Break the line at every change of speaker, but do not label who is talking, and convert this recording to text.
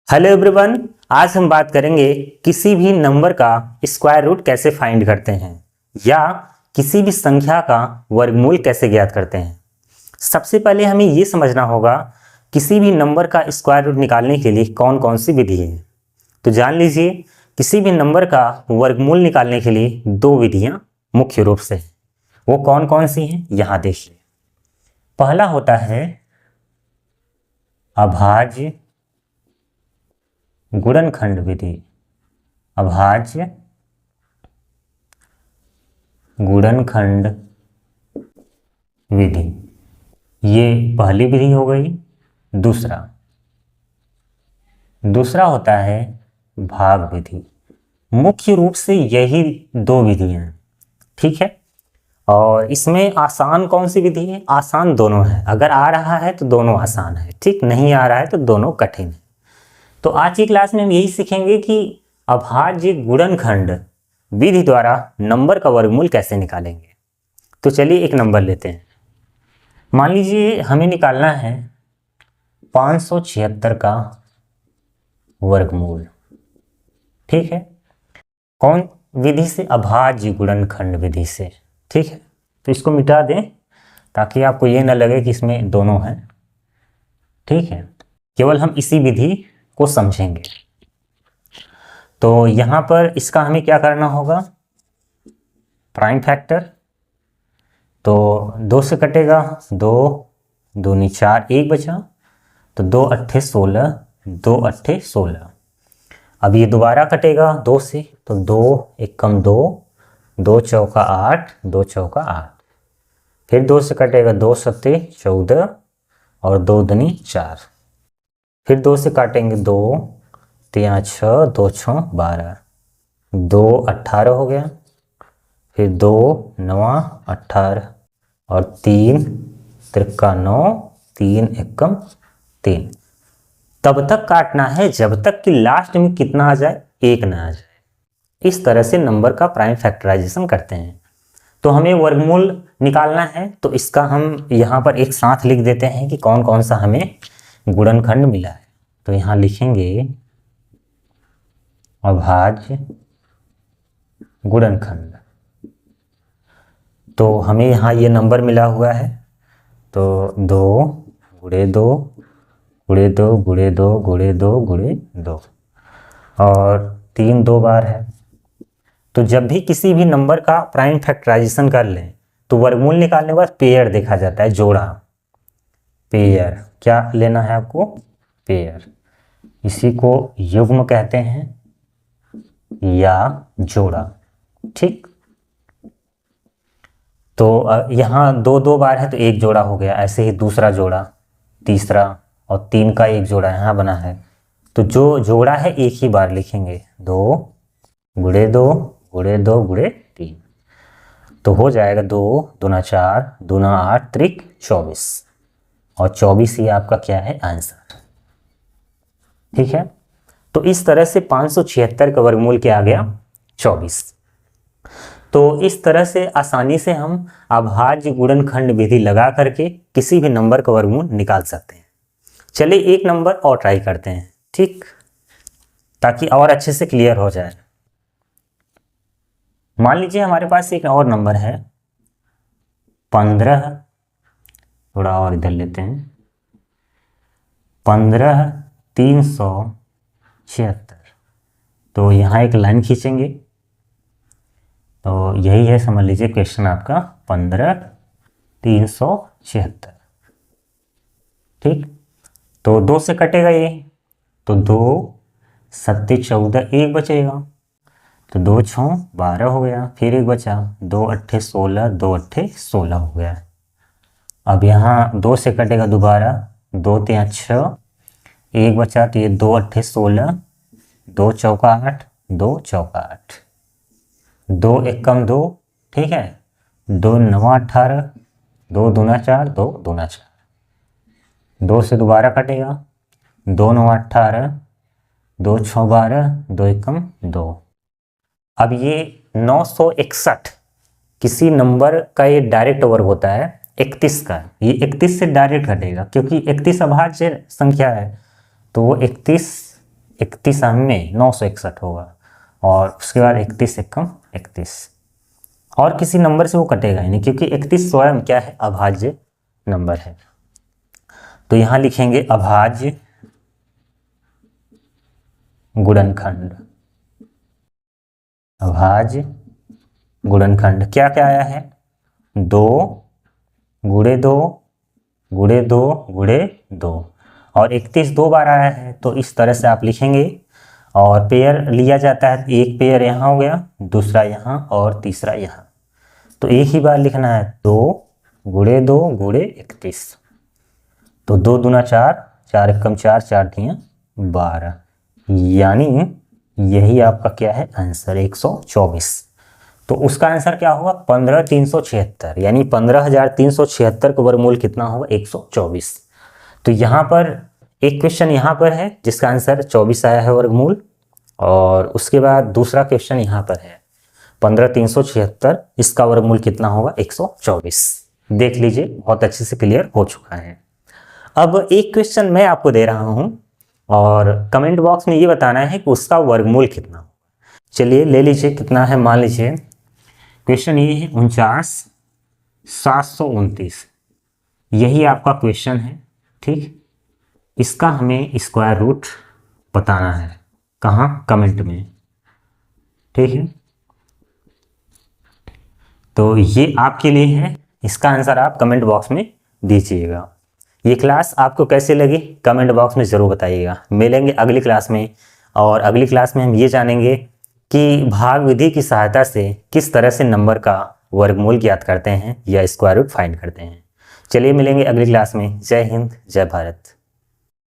Hello everyone, आज हम बात करेंगे किसी भी नंबर का स्क्वायर रूट कैसे फाइंड करते हैं या किसी भी संख्या का वर्गमूल कैसे ज्ञात करते हैं। सबसे पहले हमें ये समझना होगा किसी भी नंबर का स्क्वायर रूट निकालने के लिए कौन कौन सी विधि है। तो जान लीजिए, किसी भी नंबर का वर्गमूल निकालने के लिए दो विधियां मुख्य रूप से हैं। वो कौन कौन सी हैं यहाँ देखिए। पहला होता है अभाज्य गुणनखंड विधि। अभाज्य गुणनखंड विधि, ये पहली विधि हो गई। दूसरा होता है भाग विधि। मुख्य रूप से यही दो विधियां हैं, ठीक है। और इसमें आसान कौन सी विधि है? आसान दोनों है। अगर आ रहा है तो दोनों आसान है, ठीक। नहीं आ रहा है तो दोनों कठिन है। तो आज की क्लास में हम यही सीखेंगे कि अभाज्य गुणनखंड विधि द्वारा नंबर का वर्गमूल कैसे निकालेंगे। तो चलिए एक नंबर लेते हैं। मान लीजिए हमें निकालना है 576 का वर्गमूल, ठीक है। कौन विधि से? अभाज्य गुणनखंड विधि से, ठीक है। तो इसको मिटा दें ताकि आपको ये ना लगे कि इसमें दोनों हैं, ठीक है। केवल हम इसी विधि को समझेंगे। तो यहां पर इसका हमें क्या करना होगा? Prime factor. तो 2 से कटेगा 2 दूनी 4, 1 बचा। तो 2 अट्ठे 16, 2 अट्ठे 16। अब ये दोबारा कटेगा 2 से, तो 2 एकम 2, 2 चौका 8, 2 चौका 8। फिर 2 से कटेगा 2 सत्ते 14 और 2 दूनी 4। फिर 2 से काटेंगे 2 3 6, 2 6 12, 2 18 हो गया। फिर 2 9 18 और 3 त्रिका 9, 3 एकम 3। तब तक काटना है जब तक कि लास्ट में कितना आ जाए? 1 ना आ जाए। इस तरह से नंबर का प्राइम फैक्टराइजेशन करते हैं। तो हमें वर्गमूल निकालना है, तो इसका हम यहाँ पर एक साथ लिख देते हैं कि कौन कौन सा हमें गुणनखंड मिला है। तो यहाँ लिखेंगे अभाज्य गुणनखंड। तो हमें यहाँ ये नंबर मिला हुआ है। तो 2 गुणे 2 गुणे 2 गुणे 2 गुणे 2 गुणे 2 और 3 2 बार है। तो जब भी किसी भी नंबर का प्राइम फैक्टराइजेशन कर लें तो वर्गमूल निकालने के बाद पेयर देखा जाता है, जोड़ा। पेयर क्या लेना है आपको? पेयर। इसी को युग्म कहते हैं या जोड़ा, ठीक। तो यहाँ 2 2 बार है तो एक जोड़ा हो गया। ऐसे ही दूसरा जोड़ा, तीसरा और 3 का एक जोड़ा यहाँ बना है। तो जो जोड़ा है एक ही बार लिखेंगे, 2 गुणे 2 गुणे 2 गुणे 3। तो हो जाएगा 2 दूना 4, दूना 8, त्रिक 24 और 24 ही आपका क्या है? आंसर, ठीक है। तो इस तरह से 576 का वर्गमूल क्या आ गया? 24। तो इस तरह से आसानी से हम अभाज्य गुणनखंड विधि लगा करके किसी भी नंबर का वर्गमूल निकाल सकते हैं। चलिए एक नंबर और ट्राई करते हैं, ठीक, ताकि और अच्छे से क्लियर हो जाए। मान लीजिए हमारे पास एक और नंबर है 15। थोड़ा और इधर लेते हैं। 15 376। तो यहाँ एक लाइन खींचेंगे। तो यही है, समझ लीजिए क्वेश्चन आपका 15 376, ठीक। तो 2 से कटेगा ये, तो 2 सत्ते 14, 1 बचेगा। तो 2 6 12 हो गया। फिर 1 बचा, 2 अट्ठे 16, 2 अट्ठे 16 हो गया। अब यहाँ 2 से कटेगा दोबारा, 2 3 6, 1 बचा। तो ये 2 अट्ठे 16, 2 चौका 8, 2 चौका 8, 2 एकम 2, ठीक है। 2 9 18, 2 दूना 4, 2 दूना 4। 2 से दोबारा कटेगा, 2 9 18, 2 6 12, 2 एकम 2। अब ये 961 किसी नंबर का ये डायरेक्ट वर्ग होता है 31 का। ये 31 से डायरेक्ट घटेगा क्योंकि 31 अभाज्य संख्या है। तो वो 31 31 में 961 होगा, और उसके बाद 31 एकम 31, और किसी नंबर से वो कटेगा ही नहीं, क्योंकि 31 स्वयं क्या है, अभाज्य नंबर है। तो यहां लिखेंगे अभाज्य गुणनखंड। अभाज्य गुणनखंड क्या क्या आया है, 2 गुणे 2 गुणे 2 गुणे 2, और 31 2 बार आया है, तो इस तरह से आप लिखेंगे। और पेयर लिया जाता है, एक पेयर यहाँ हो गया, दूसरा यहाँ और तीसरा यहाँ, तो एक ही बार लिखना है, 2 गुणे 2 गुणे 31। तो 2 दूना 4, 4 एकम 4, 4 तियां 12, यानी यही आपका क्या है आंसर 124। तो उसका आंसर क्या होगा 15376, यानी 15376 का वर्गमूल कितना होगा 124। तो यहाँ पर एक क्वेश्चन यहाँ पर है जिसका आंसर 24 आया है वर्गमूल, और उसके बाद दूसरा क्वेश्चन यहाँ पर है 15376, इसका वर्गमूल कितना होगा 124। देख लीजिए, बहुत अच्छे से क्लियर हो चुका है। अब एक क्वेश्चन मैं आपको दे रहा हूं और कमेंट बॉक्स में ये बताना है कि उसका वर्गमूल कितना होगा। चलिए ले लीजिए, कितना है, मान लीजिए क्वेश्चन ये है 49,729, यही आपका क्वेश्चन है, ठीक। इसका हमें स्क्वायर रूट बताना है, कहाँ, कमेंट में, ठीक है। तो ये आपके लिए है, इसका आंसर आप कमेंट बॉक्स में दीजिएगा। ये क्लास आपको कैसे लगी कमेंट बॉक्स में ज़रूर बताइएगा। मिलेंगे अगली क्लास में, और अगली क्लास में हम ये जानेंगे कि भाग विधि की सहायता से किस तरह से नंबर का वर्गमूल ज्ञात करते हैं या स्क्वायर रूट फाइंड करते हैं। चलिए मिलेंगे अगली क्लास में। जय हिंद, जय भारत।